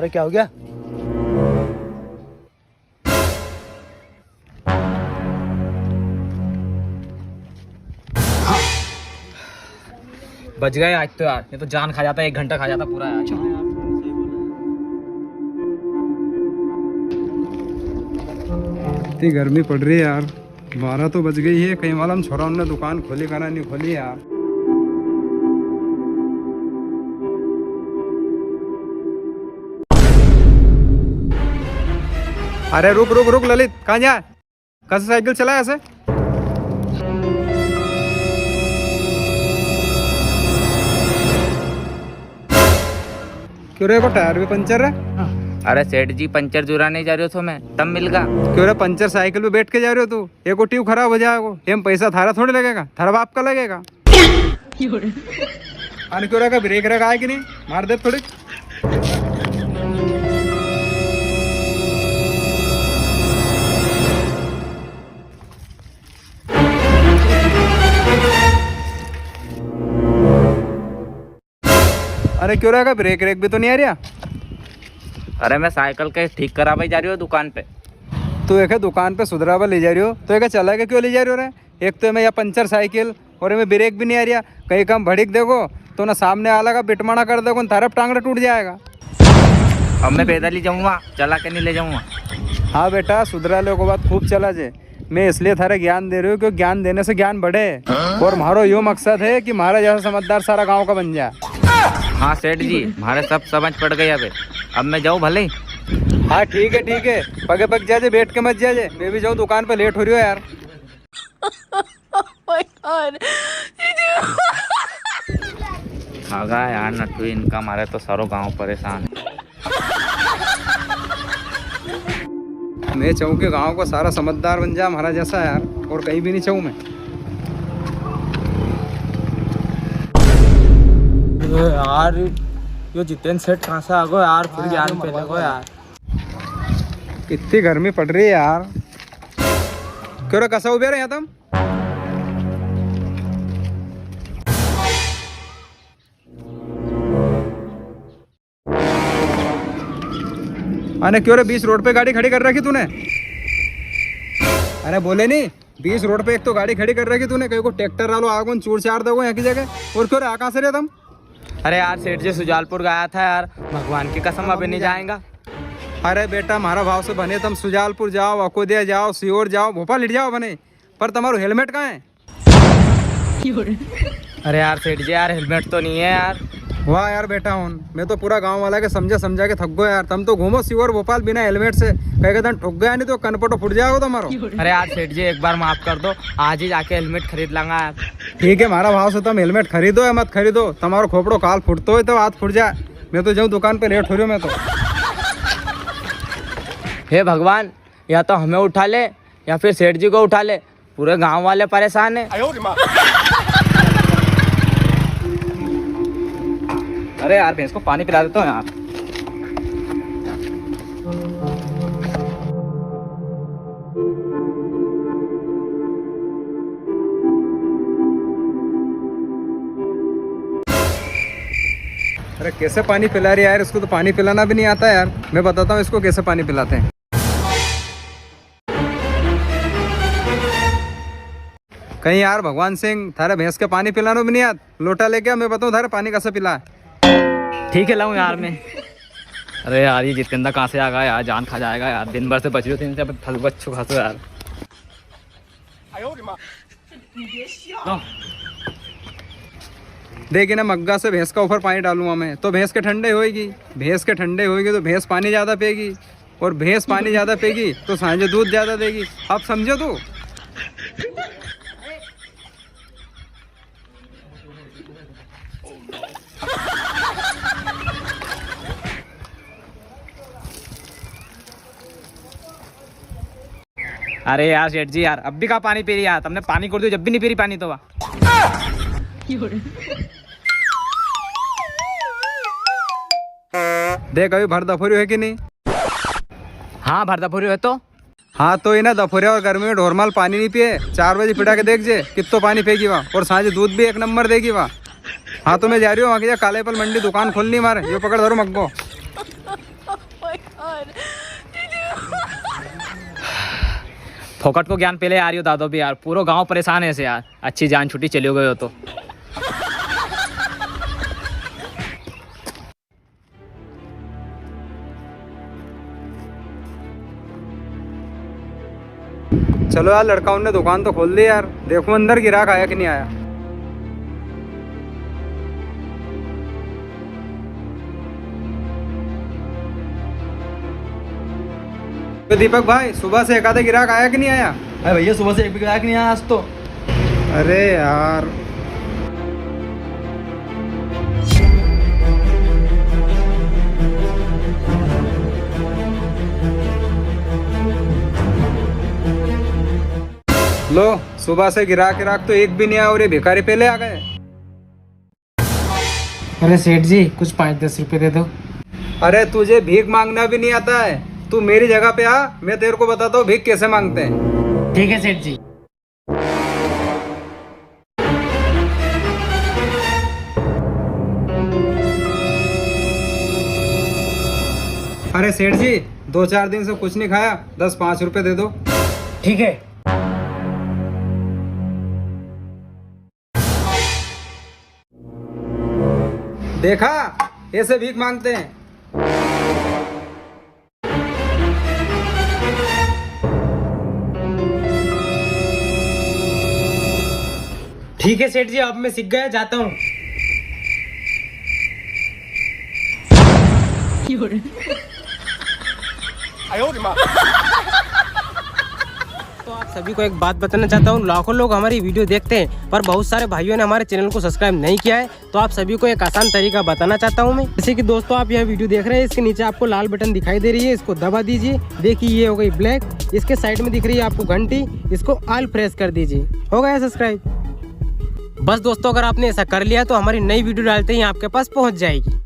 अबे क्या हो गया? बच गए आज तो यार, ये तो जान खा जाता, 1 घंटा खा जाता पूरा यार। इतनी गर्मी पड़ रही है यार, 12 तो बज गई है। कहीं मालूम छोरा ने दुकान खोली करा नहीं खोली यार। अरे रुक रुक रुक ललित, कहाँ जा? कैसे साइकिल चला ऐसे? क्यों रे, को टायर भी पंचर है? अरे सेठ जी, पंचर जुराने जा रहे हो तो मैं तब मिलगा। क्यों रे, पंचर साइकिल पे बैठ के जा रहे हो तू? एक ट्यूब खराब हो जाएगा, हम पैसा थारा थोड़ी लगेगा, थारा बाप का लगेगा। अरे क्यों रे, ब्रेक रखा है कि नहीं? मार दे थोड़ी। अरे क्यों रे, ब्रेक रेक भी तो नहीं आ रहा? अरे मैं साइकिल के ठीक करावा जा रही हूँ दुकान पे। तू एक दुकान पे सुधरावा ले जा रही हो तो एक चला के क्यों ले जा रही हो रे? एक तो मैं यह पंचर साइकिल और मैं ब्रेक भी नहीं आ रहा। कहीं कम भड़क देखो तो ना सामने आला का बिटमाना कर देखो, तरफ टांगड़ा टूट जाएगा। अब मैं पैदल ही जाऊँगा, चला के नहीं ले जाऊँगा। हाँ बेटा, सुधरा लो को बात खूब चला जे। मैं इसलिए थारे ज्ञान दे रही हूँ क्योंकि ज्ञान देने से ज्ञान बढ़े, और हमारा यो मकसद है कि हमारा जैसा समझदार सारा गाँव का बन जाए। हाँ सेठ जी, हमारे सब समझ पड़ गई। अब मैं जाऊँ भले? हाँ ठीक है, पगे पग जाजे, बैठ के मत जाजे। मैं भी जाऊँ दुकान पे, लेट हो रही हो यार। भागा यार नट्टू, इनका मारे तो सारो गांव परेशान है। मैं चाहूँ कि गांव का सारा समझदार बन जाए हमारा जैसा यार, और कहीं भी नहीं चाहूँ मैं। यार यो जितेंद्र सेठ कहाँ से आ गए यार? फिर ज्ञान पे लगो यार। इतनी गर्मी पड़ रही है यार। क्यों रे, कैसा उबे रहे हैं तुम? अरे क्यों रे, 20 रोड पे गाड़ी खड़ी कर रखी तूने? अरे बोले नहीं, 20 रोड पे एक तो गाड़ी खड़ी कर रखी तूने, कहीं को ट्रैक्टर वालों आगो चूर चार दोगे यहाँ की जगह। और क्यों रे, कहाँ से रहे तुम? अरे यार सेठ जी, सुजालपुर गया था यार, भगवान की कसम अभी नहीं जाएगा। अरे बेटा, हमारा भाव से बने तुम सुजालपुर जाओ, अकोदिया जाओ, सीहोर जाओ, भोपाल हिट जाओ बने, पर तुम्हारा हेलमेट कहाँ है? अरे यार सेठ जी, यार हेलमेट तो नहीं है यार। वाह यार बेटा, हूँ मैं तो पूरा गांव वाला के समझा के थक गो यार। तुम तो घूमो सीहोर भोपाल बिना हेलमेट से, कहीं तुम ठुक गया नहीं तो कनपटो फुट जाओगे तुम्हारो। अरे यार सेठ जी, एक बार माफ कर दो, आज ही जाके हेलमेट खरीद लांगा यार। ठीक है, हमारा भाव से तुम हेलमेट खरीदो या मत खरीदो, तुम्हारा खोपड़ो काल फुटतो है तो हाथ फुट जाए। मैं तो जाऊँ दुकान पे, लेट हो रही हूँ मैं तो। हे भगवान, या तो हमें उठा ले या फिर सेठ जी को उठा ले, पूरे गांव वाले परेशान है। अरे यार, भैंस को पानी पिला देता हूँ यार। अरे कैसे पानी पिला रही है यार, इसको तो पानी पिलाना भी नहीं आता यार। मैं बताता हूँ इसको कैसे पानी पिलाते हैं। कहीं यार भगवान सिंह, थारे भैंस के पानी पिलाना भी नहीं आता? लोटा लेके आ, मैं बताऊँ थारे पानी कैसे पिला है। ठीक है, लाऊं यार मैं। अरे यार, ये जितेंद्र कहाँ से आ गया यार, जान खा जाएगा यार। दिन भर से बच रही हो, तीन बच्चों खासो यार। देखिए ना, मग्गा से भैंस का ऊपर पानी डालूंगा मैं तो भैंस के ठंडे होएगी, भैंस के ठंडे होएगी तो भैंस पानी ज़्यादा पिएगी, और भैंस पानी ज़्यादा पिएगी तो सांझे दूध ज़्यादा देगी। आप समझो तू? अरे यार सेठ जी यार, अब भी कहाँ पानी पी रही यार? तुमने पानी कर दिया, जब भी नहीं पी रही पानी तो। देख अभी भर दफोरी है कि नहीं? हाँ, भर दफोरी है तो। हाँ तो इन्हें दफोरिया और गर्मी में ढोरमाल पानी नहीं पिए, 4 बजे पिटा के देख जे कितो पानी फेंकी वहाँ, और सांझे दूध भी 1 नंबर देगी वहाँ। हाँ तो मैं जा रही हूँ वहाँ की कालेपल मंडी दुकान खोलनी मारे, ये पकड़ धरो मग्गो। फोकट को ज्ञान पहले आ रही हो दादो भी यार, पूरा गांव परेशान है ऐसे यार। अच्छी जान छुट्टी चली गई हो तो। चलो यार, लड़काओं ने दुकान तो खोल दी यार, देखो अंदर गिराक आया कि नहीं आया। तो दीपक भाई, सुबह से एक आधा गिराक आया कि नहीं आया? अरे भैया सुबह से एक भी ग्राहक नहीं आया आज तो। अरे यार, लो सुबह से गिराक तो एक भी नहीं आया और ये भिखारी पहले आ गए। अरे सेठ जी, कुछ 5-10 रुपए दे दो। अरे तुझे भीख मांगना भी नहीं आता है, तू मेरी जगह पे आ, मैं तेरे को बताता हूँ भीख कैसे मांगते हैं। ठीक है सेठ जी। अरे सेठ जी, 2-4 दिन से कुछ नहीं खाया, 10-5 रुपए दे दो। ठीक है। देखा, ऐसे भीख मांगते हैं। ठीक है सेठ जी, अब मैं सीख गया, जाता हूँ। तो आप सभी को एक बात बताना चाहता हूँ, लाखों लोग हमारी वीडियो देखते हैं पर बहुत सारे भाइयों ने हमारे चैनल को सब्सक्राइब नहीं किया है। तो आप सभी को एक आसान तरीका बताना चाहता हूँ मैं। जैसे कि दोस्तों, आप यह वीडियो देख रहे हैं, इसके नीचे आपको लाल बटन दिखाई दे रही है, इसको दबा दीजिए। देखिए ये हो गई ब्लैक। इसके साइड में दिख रही है आपको घंटी, इसको ऑल प्रेस कर दीजिए। हो गया सब्सक्राइब। बस दोस्तों, अगर आपने ऐसा कर लिया तो हमारी नई वीडियो डालते ही आपके पास पहुँच जाएगी।